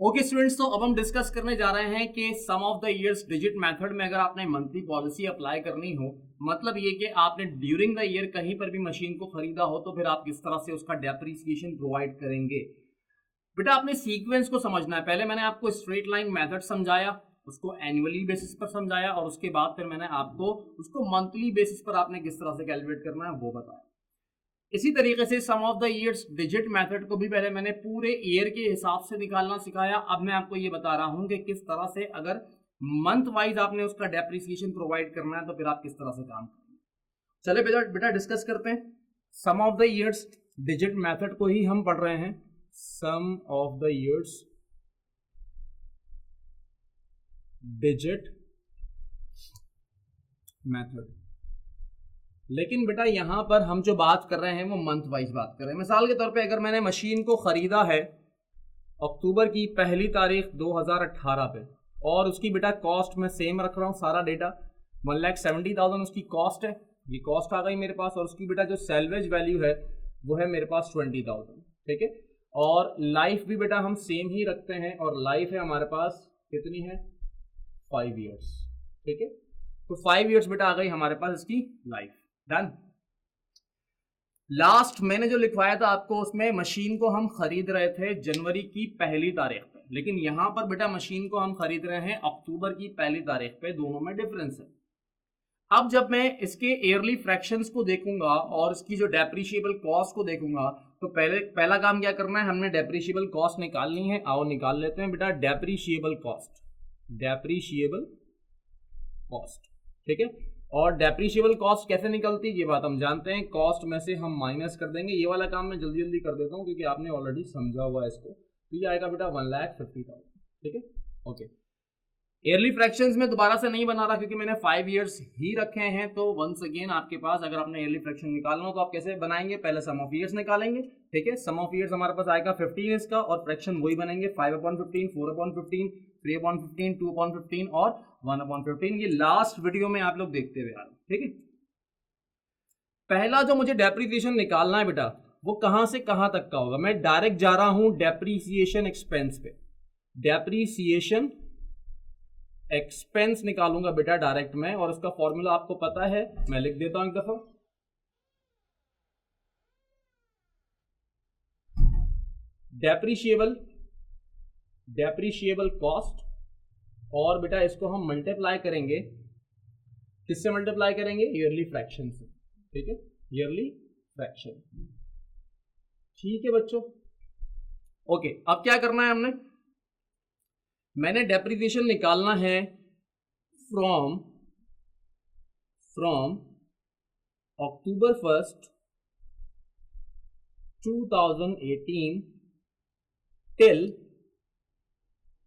Okay students, तो अब हम डिस्कस करने जा रहे हैं कि sum of the years digit method में अगर आपने मंथली पॉलिसी अप्लाई करनी हो, मतलब ये कि आपने ड्यूरिंग द ईयर कहीं पर भी मशीन को खरीदा हो, तो फिर आप किस तरह से उसका डेप्रिसिएशन प्रोवाइड करेंगे। बेटा आपने सीक्वेंस को समझना है। पहले मैंने आपको स्ट्रेट लाइन मेथड समझाया, उसको एनुअली बेसिस पर समझाया, और उसके बाद फिर मैंने आपको उसको मंथली बेसिस पर आपने किस तरह से कैलकुलेट करना है वो बताया। इसी तरीके से sum of the years digit method को भी पहले मैंने पूरे ईयर के हिसाब से निकालना सिखाया। अब मैं आपको ये बता रहा हूं कि किस तरह से अगर मंथ वाइज आपने उसका डेप्रिसिएशन प्रोवाइड करना है तो फिर आप किस तरह से काम करेंगे। चले बेटा डिस्कस करते हैं। Sum of the years digit method को ही हम पढ़ रहे हैं। Sum of the years digit method, लेकिन बेटा यहां पर हम जो बात कर रहे हैं वो मंथ वाइज बात कर रहे हैं। मिसाल के तौर पे अगर मैंने मशीन को खरीदा है अक्टूबर की पहली तारीख 2018 पे, और उसकी बेटा कॉस्ट मैं सेम रख रहा हूं, सारा डेटा 1,70,000 उसकी कॉस्ट है, ये कॉस्ट आ गई मेरे पास, और उसकी बेटा जो सेल्वेज वैल्यू है वो है मेरे पास 20,000, ठीक है। और लाइफ भी बेटा हम सेम ही रखते हैं, और लाइफ है हमारे पास कितनी है, 5 ईयर्स, ठीक है। तो 5 ईयर्स बेटा आ गई हमारे पास इसकी लाइफ। डन। लास्ट मैंने जो लिखवाया था आपको, उसमें मशीन को हम खरीद रहे थे जनवरी की पहली तारीख पे, लेकिन यहां पर बेटा मशीन को हम खरीद रहे हैं अक्टूबर की पहली तारीख पे, दोनों में डिफरेंस है। अब जब मैं इसके ईयरली फ्रैक्शंस को देखूंगा और इसकी जो डेप्रिशिएबल कॉस्ट को देखूंगा, तो पहला काम क्या करना है, हमने डेप्रिशिएबल कॉस्ट निकालनी है। आओ निकाल लेते हैं बेटा डेप्रिशिएबल कॉस्ट, डेप्रिशिएबल कॉस्ट, ठीक है। और डेप्रिशिएबल कॉस्ट कैसे निकलती है ये बात हम जानते हैं, कॉस्ट में से हम माइनस कर देंगे। ये वाला काम मैं जल्दी जल्दी कर देता हूँ क्योंकि आपने ऑलरेडी समझा हुआ है इसको। तो ये आएगा बेटा 1,50,000, ठीक है, ओके। ईयरली फ्रैक्शंस में दोबारा से नहीं बना रहा क्योंकि मैंने 5 ईयर्स ही रखे हैं। तो वंस अगेन आपके पास अगर आपने ईयरली फ्रैक्शन निकालना हो तो आप कैसे बनाएंगे, पहले सम ऑफ ईयर्स निकालेंगे, ठीक है। सम ऑफ ईयर्स हमारे पास आएगा 15 ईयर्स का, और फ्रैक्शन वही बनेंगे 5/15, 4/15, 3/15, 2/15 और 1/15। ये लास्ट वीडियो में आप लोग देखते हुए आ रहे हैं, ठीक है। पहला जो मुझे डेप्रिसिएशन निकालना है बेटा वो कहां से कहां तक का होगा, मैं डायरेक्ट जा रहा हूं डेप्रिसिएशन एक्सपेंस पे। डेप्रिसिएशन एक्सपेंस निकालूंगा बेटा डायरेक्ट में, और उसका फॉर्मूला आपको पता है, मैं लिख देता हूं एक दफा। डेप्रिशिएबल कॉस्ट, और बेटा इसको हम मल्टीप्लाई करेंगे, किससे मल्टीप्लाई करेंगे, ईयरली फ्रैक्शन से, ठीक है, ईयरली फ्रैक्शन, ठीक है बच्चों, ओके। अब क्या करना है हमने, मैंने डेप्रिसिएशन निकालना है from October 1st 2018 till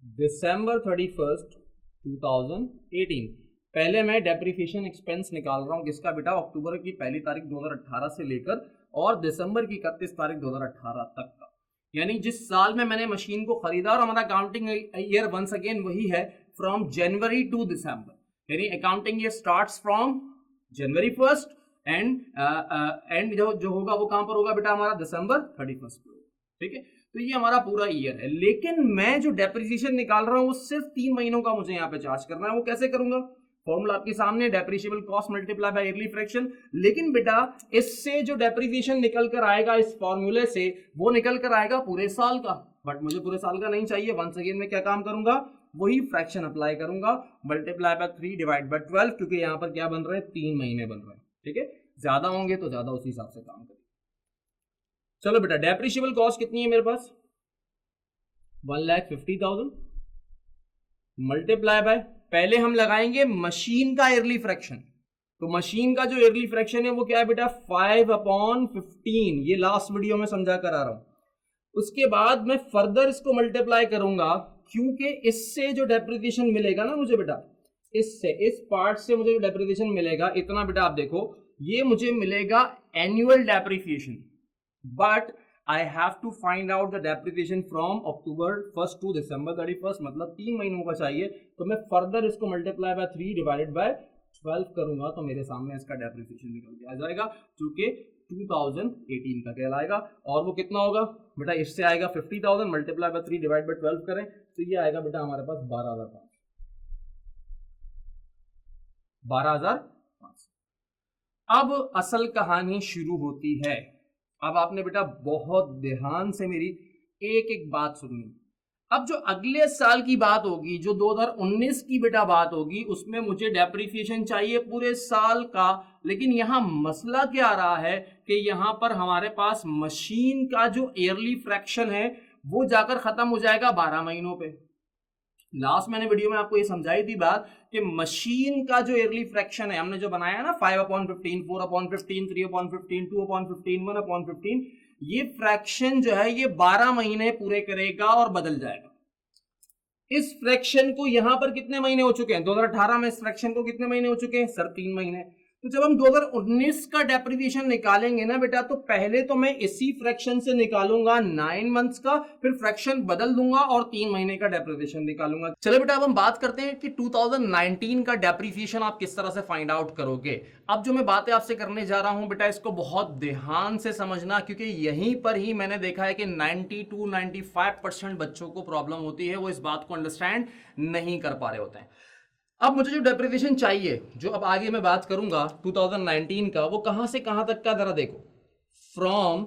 December 31st 2018। पहले मैं डेप्रिसिएशन एक्सपेंस निकाल रहा हूं किसका बेटा, अक्टूबर की पहली तारीख 2018 से लेकर और दिसंबर की 31 तारीख 2018 तक का, यानी जिस साल में मैंने मशीन को खरीदा। और हमारा अकाउंटिंग ईयर वंस अगेन वही है, फ्रॉम जनवरी टू दिसंबर, यानी accounting year starts from January 1st and जो होगा वो कहां पर होगा बेटा, हमारा December 31st पे होगा, ठीक है। तो ये हमारा पूरा ईयर है, लेकिन मैं जो डेप्रिसिएशन निकाल रहा हूं वो सिर्फ 3 महीनों का मुझे यहाँ पे चार्ज करना है। वो कैसे करूंगा, फॉर्मूला आपके सामने, depreciable cost multiply by yearly fraction. लेकिन बेटा इससे जो डेप्रिसिएशन निकल कर आएगा इस फॉर्मूले से, वो निकल कर आएगा पूरे साल का, बट मुझे पूरे साल का नहीं चाहिए। वंस अगेन मैं क्या काम करूंगा, वही फ्रैक्शन अप्लाई करूंगा, मल्टीप्लाई बाय 3 डिवाइड बाय 12, क्योंकि यहाँ पर क्या बन रहे हैं, 3 महीने बन रहे हैं, ठीक है। ज्यादा होंगे तो ज्यादा उसी हिसाब से काम करें। चलो बेटा डेप्रिशिएबल कॉस्ट कितनी है मेरे पास, 1,50,000 मल्टीप्लाई बाय, पहले हम लगाएंगे मशीन का ईयरली फ्रैक्शन। तो मशीन का जो ईयरली फ्रैक्शन है वो क्या है बेटा, 5/15, ये लास्ट वीडियो में समझा कर आ रहा हूं। उसके बाद मैं फर्दर इसको मल्टीप्लाई करूंगा, क्योंकि इससे जो डेप्रिसिएशन मिलेगा ना मुझे बेटा, इससे, इस पार्ट से मुझे जो डेप्रिसिएशन मिलेगा इतना बेटा, आप देखो ये मुझे मिलेगा annual depreciation, but I have to find out the depreciation from October 1st to December 31st, मतलब 3 महीनों का चाहिए। तो मैं फर्दर इसको मल्टीप्लाई बाय 3 डिवाइडेड बाय 12 करूंगा, तो मेरे सामने इसका डेप्रिसिएशन निकल के आ जाएगा, क्योंकि 2018 का कहलाएगा। और वो कितना होगा बेटा, इससे आएगा 50,000 मल्टीप्लाई बाय 3 डिवाइड बाय 12 करें तो ये आएगा बेटा हमारे पास 12,500। अब असल कहानी शुरू होती है। अब आपने बेटा बहुत ध्यान से मेरी एक एक बात सुननी। अब जो अगले साल की बात होगी, जो 2019 की बेटा बात होगी, उसमें मुझे डेप्रिसिएशन चाहिए पूरे साल का। लेकिन यहां मसला क्या आ रहा है कि यहां पर हमारे पास मशीन का जो ईयरली फ्रैक्शन है वो जाकर खत्म हो जाएगा 12 महीनों पे। लास्ट मैंने वीडियो में आपको ये समझाई थी बात कि मशीन का जो ईयरली फ्रैक्शन है हमने जो बनाया ना 5/15, 4/15, 3/15, 2/15, 1/15, ये फ्रैक्शन जो है ये 12 महीने पूरे करेगा और बदल जाएगा। इस फ्रैक्शन को यहां पर कितने महीने हो चुके हैं, 2018 में इस फ्रैक्शन को कितने महीने हो चुके हैं सर, 3 महीने। तो जब हम 2019 का डेप्रिसिएशन निकालेंगे ना बेटा, तो पहले तो मैं इसी फ्रैक्शन से निकालूंगा 9 मंथ्स का, फिर फ्रैक्शन बदल दूंगा और 3 महीने का डेप्रिसिएशन निकालूंगा। चलो बेटा अब हम बात करते हैं कि 2019 का डेप्रिसिएशन आप किस तरह से फाइंड आउट करोगे। अब जो मैं बातें आपसे करने जा रहा हूं बेटा, इसको बहुत ध्यान से समझना, क्योंकि यहीं पर ही मैंने देखा है कि 90-95% बच्चों को प्रॉब्लम होती है, वो इस बात को अंडरस्टैंड नहीं कर पा रहे होते हैं। अब मुझे जो डेप्रिसिएशन चाहिए, जो अब आगे मैं बात करूंगा 2019 का, वो कहां से कहां तक का जरा देखो। From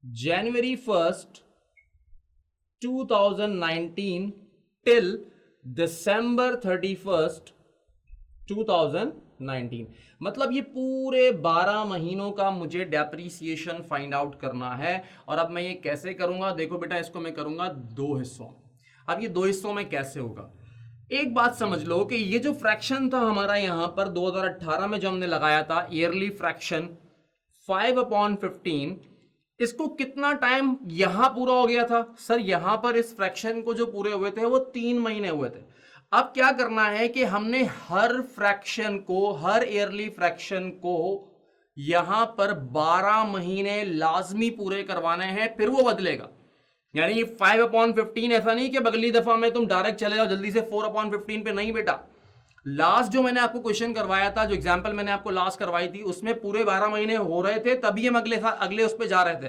January 1st 2019 till December 31st 2019, मतलब ये पूरे 12 महीनों का मुझे डेप्रिसिएशन फाइंड आउट करना है। और अब मैं ये कैसे करूंगा, देखो बेटा इसको मैं करूंगा 2 हिस्सों में। अब ये 2 हिस्सों में कैसे होगा, एक बात समझ लो कि ये जो फ्रैक्शन था हमारा यहां पर 2018 में जो हमने लगाया था ईयरली फ्रैक्शन 5/15, इसको कितना टाइम यहां पूरा हो गया था सर, यहां पर इस फ्रैक्शन को जो पूरे हुए थे वो 3 महीने हुए थे। अब क्या करना है कि हमने हर फ्रैक्शन को, हर ईयरली फ्रैक्शन को यहां पर 12 महीने लाजमी पूरे करवाने हैं, फिर वो बदलेगा। यानी 5/15 ऐसा नहीं कि अगली दफा में तुम डायरेक्ट चले जाओ जल्दी से 4/15 पे, नहीं बेटा। लास्ट जो मैंने आपको क्वेश्चन करवाया था, जो एग्जांपल मैंने आपको लास्ट करवाई थी, उसमें पूरे 12 महीने हो रहे थे, तभी हम अगले उस पे जा रहे थे।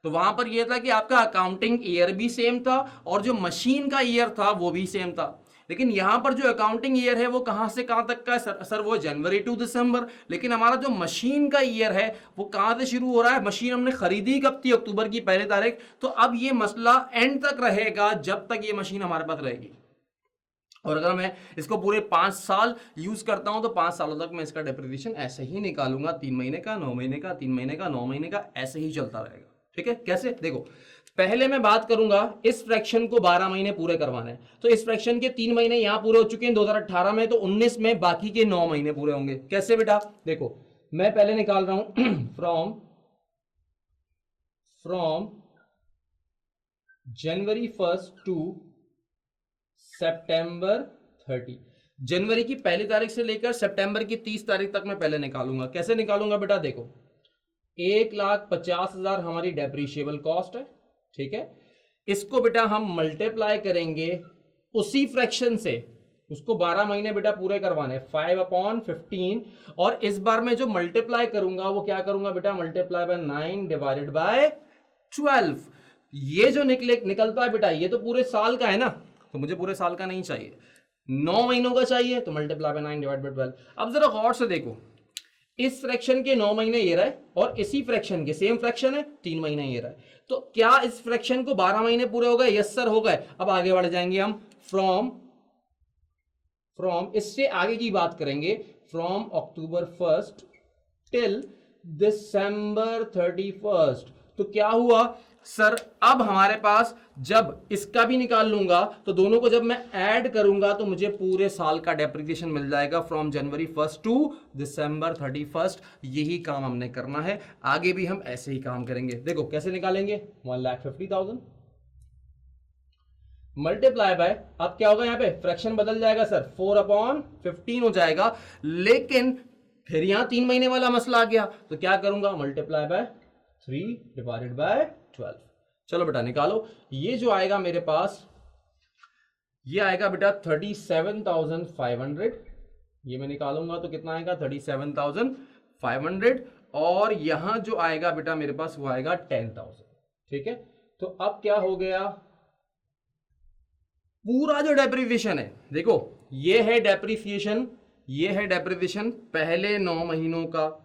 तो वहां पर यह था कि आपका अकाउंटिंग ईयर भी सेम था और जो मशीन का ईयर था वो भी सेम था। लेकिन यहां पर जो अकाउंटिंग ईयर है वो कहां से कहां तक का है सर, वो जनवरी टू दिसंबर। लेकिन हमारा जो मशीन का ईयर है वो कहां से शुरू हो रहा है, मशीन हमने खरीदी कब थी, अक्टूबर की 1 तारीख। तो अब ये मसला एंड तक रहेगा जब तक ये मशीन हमारे पास रहेगी। और अगर मैं इसको पूरे 5 साल यूज करता हूं तो 5 सालों तक मैं इसका डेप्रिसिएशन ऐसे ही निकालूंगा, 3 महीने का, 9 महीने का, 3 महीने का, 9 महीने का, ऐसे ही चलता रहेगा। ठीक है, कैसे देखो, पहले मैं बात करूंगा इस फ्रैक्शन को 12 महीने पूरे करवाने हैं, तो इस फ्रैक्शन के 3 महीने यहां पूरे हो चुके हैं 2018 में, तो 19 में बाकी के 9 महीने पूरे होंगे। कैसे बेटा, देखो मैं पहले निकाल रहा हूं from January 1st to September 30, जनवरी की 1 तारीख से लेकर सितंबर की 30 तारीख तक मैं पहले निकालूंगा। कैसे निकालूंगा बेटा, देखो 1,50,000 हमारी डेप्रिशिएबल कॉस्ट है, ठीक है। इसको बेटा हम मल्टीप्लाई करेंगे उसी फ्रैक्शन से, उसको 12 महीने बेटा पूरे करवाने 5/15, और इस बार में जो मल्टीप्लाई करूंगा वो क्या करूंगा बेटा, मल्टीप्लाई बाय 9 डिवाइडेड बाय 12। ये जो निकलता है बेटा ये तो पूरे साल का है ना, तो मुझे पूरे साल का नहीं चाहिए, 9 महीनों का चाहिए, तो मल्टीप्लाई बाय 9 डिवाइड बाय 12। अब जरा गौर से देखो, इस फ्रैक्शन के 9 महीने ये रहे और इसी फ्रैक्शन के, सेम फ्रैक्शन है, 3 महीने ये रहे, तो क्या इस फ्रैक्शन को 12 महीने पूरे हो गए? यस सर हो गए। अब आगे बढ़ जाएंगे हम, फ्रॉम इससे आगे की बात करेंगे, from October 1st till December 31st। तो क्या हुआ सर, अब हमारे पास जब इसका भी निकाल लूंगा तो दोनों को जब मैं ऐड करूंगा तो मुझे पूरे साल का डेप्रिसिएशन मिल जाएगा from January 1st to December 31st। यही काम हमने करना है, आगे भी हम ऐसे ही काम करेंगे। देखो कैसे निकालेंगे, 1,50,000 मल्टीप्लाई बाय, अब क्या होगा यहाँ पे, फ्रैक्शन बदल जाएगा सर, 4/15 हो जाएगा। लेकिन फिर यहां 3 महीने वाला मसला आ गया, तो क्या करूंगा, मल्टीप्लाई बाय 3 डिवाइडेड बाय 12। चलो बेटा निकालो, ये जो आएगा मेरे पास, ये आएगा बेटा 37,500, ये मैं निकालूंगा तो कितना आएगा 37,500, और यहां जो आएगा बेटा मेरे पास वो आएगा 10,000। ठीक है, तो अब क्या हो गया, पूरा जो डेप्रिसिएशन है, देखो ये है डेप्रिसिएशन, ये है डेप्रिसिएशन पहले 9 महीनों का,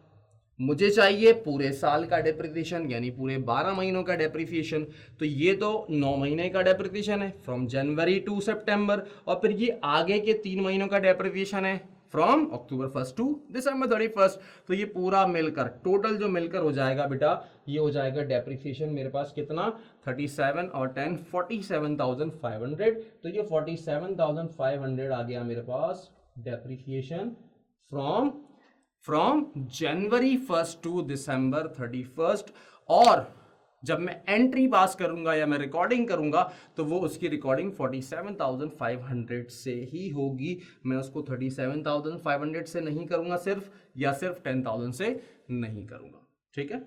मुझे चाहिए पूरे साल का डेप्रिसिएशन यानी पूरे 12 महीनों का डेप्रिसिएशन। तो ये तो 9 महीने का डेप्रिसिएशन है फ्रॉम जनवरी टू सितंबर, और फिर ये आगे के 3 महीनों का डेप्रिसिएशन है फ्रॉम अक्टूबर 1 टू दिसंबर 31। तो ये पूरा मिलकर टोटल जो मिलकर हो जाएगा बेटा, ये हो जाएगा डेप्रिसिएशन मेरे पास कितना, 37 और 10 47,500। तो ये 47,500 आ गया मेरे पास depreciation from January 1 to December 31। और जब मैं एंट्री पास करूंगा या मैं रिकॉर्डिंग करूंगा तो वो उसकी रिकॉर्डिंग 47,500 से ही होगी। मैं उसको 37,500 से नहीं करूंगा सिर्फ, या सिर्फ 10,000 से नहीं करूंगा। ठीक है,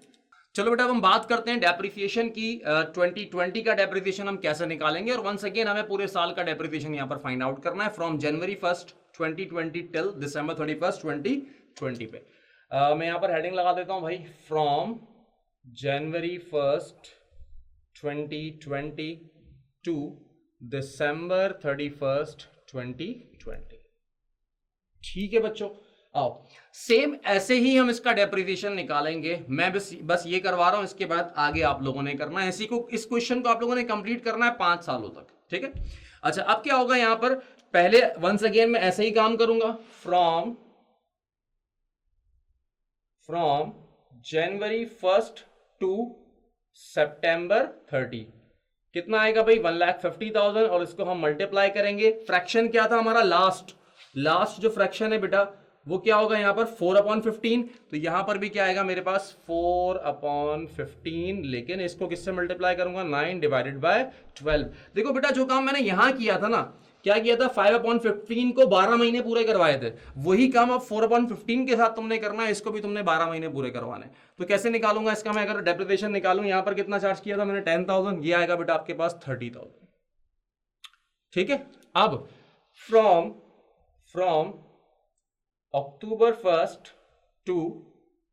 चलो बेटा अब हम बात करते हैं डेप्रिसिएशन की। 2020 का डेप्रिसिएशन हम कैसे निकालेंगे, और वंस अगेन हमें पूरे साल का डेप्रिसिएशन यहां पर फाइंड आउट करना है फ्रॉम जनवरी 1 2020 टिल दिसंबर 31 2020 पे। मैं यहां पर हेडिंग लगा देता हूं भाई, फ्रॉम जनवरी 1 2020 टू दिसंबर 31 2020। ठीक है बच्चों, आओ सेम ऐसे ही हम इसका डेप्रिसिएशन निकालेंगे। मैं बस ये करवा रहा हूं, इसके बाद आगे आप लोगों ने करना है। इसी को, इस क्वेश्चन को आप लोगों ने कंप्लीट करना है 5 सालों तक। ठीक है, अच्छा अब क्या होगा यहां पर, पहले वंस अगेन मैं ऐसे ही काम करूंगा, फ्रॉम जनवरी 1 टू सितंबर 30। कितना आएगा भाई, 1,50,000, और इसको हम मल्टीप्लाई करेंगे। फ्रैक्शन क्या था हमारा, लास्ट जो फ्रैक्शन है बेटा वो क्या होगा यहाँ पर 4/15। तो यहां पर भी क्या आएगा मेरे पास 4/15, लेकिन इसको किससे मल्टीप्लाई करूंगा, 9 डिवाइडेड बाय 12। देखो बेटा जो काम मैंने यहां किया था ना, क्या किया था, 5/15 को 12 महीने पूरे करवाए थे, वही काम अब 4/15 के साथ तुमने करना है, इसको भी तुमने 12 महीने पूरे करवाने। तो कैसे निकालूंगा इसका, मैं अगर डेप्रिसिएशन निकालूं, यहां पर कितना चार्ज किया था मैंने 10,000, ये आएगा बेटा आपके पास 30,000। ठीक है, अब from October 1 to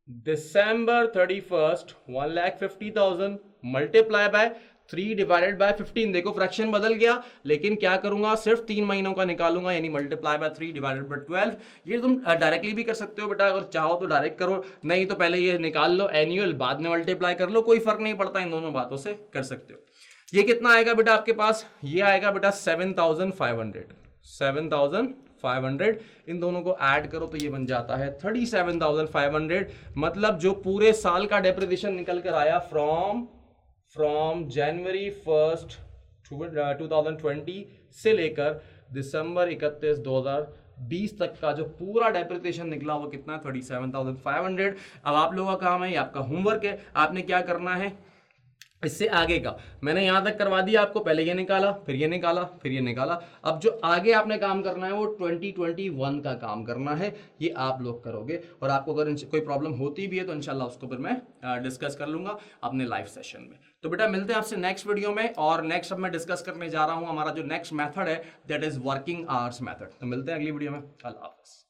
December 31 1,50,000 multiply by 3 divided by 15। देखो फ्रैक्शन बदल गया, लेकिन क्या करूंगा, सिर्फ 3 महीनों का निकालूंगा, यानी मल्टीप्लाई बाय 3 डिवाइडेड बाय 12। ये तुम डायरेक्टली भी कर सकते हो बेटा, अगर चाहो तो डायरेक्ट करो, नहीं तो पहले ये निकाल लो एनुअल, बाद में मल्टीप्लाई कर लो, कोई फर्क नहीं पड़ता, इन दोनों बातों से कर सकते हो। ये कितना आएगा बेटा आपके पास, ये आएगा बेटा 7,500। इन दोनों को ऐड करो तो ये बन जाता है 37,500। मतलब जो पूरे साल का डेप्रिसिएशन निकल कर आया फ्रॉम जनवरी 1 2020 से लेकर दिसंबर 31 2020 तक का जो पूरा डेप्रिसिएशन निकला वो कितना है, 37,500। अब आप लोगों का काम है, ये आपका होमवर्क है, आपने क्या करना है, इससे आगे का मैंने यहां तक करवा दिया आपको, पहले ये निकाला, फिर ये निकाला, फिर ये निकाला। अब जो आगे आपने काम करना है वो 2021 का काम करना है, ये आप लोग करोगे। और आपको अगर कोई प्रॉब्लम होती भी है तो इंशाल्लाह उसको फिर मैं डिस्कस कर लूंगा अपने लाइव सेशन में। तो बेटा मिलते हैं आपसे नेक्स्ट वीडियो में, और नेक्स्ट अब मैं डिस्कस करने जा रहा हूं हमारा जो नेक्स्ट मेथड है, that is working hours method. तो मिलते हैं अगली वीडियो में, अल्लाह हाफिज़।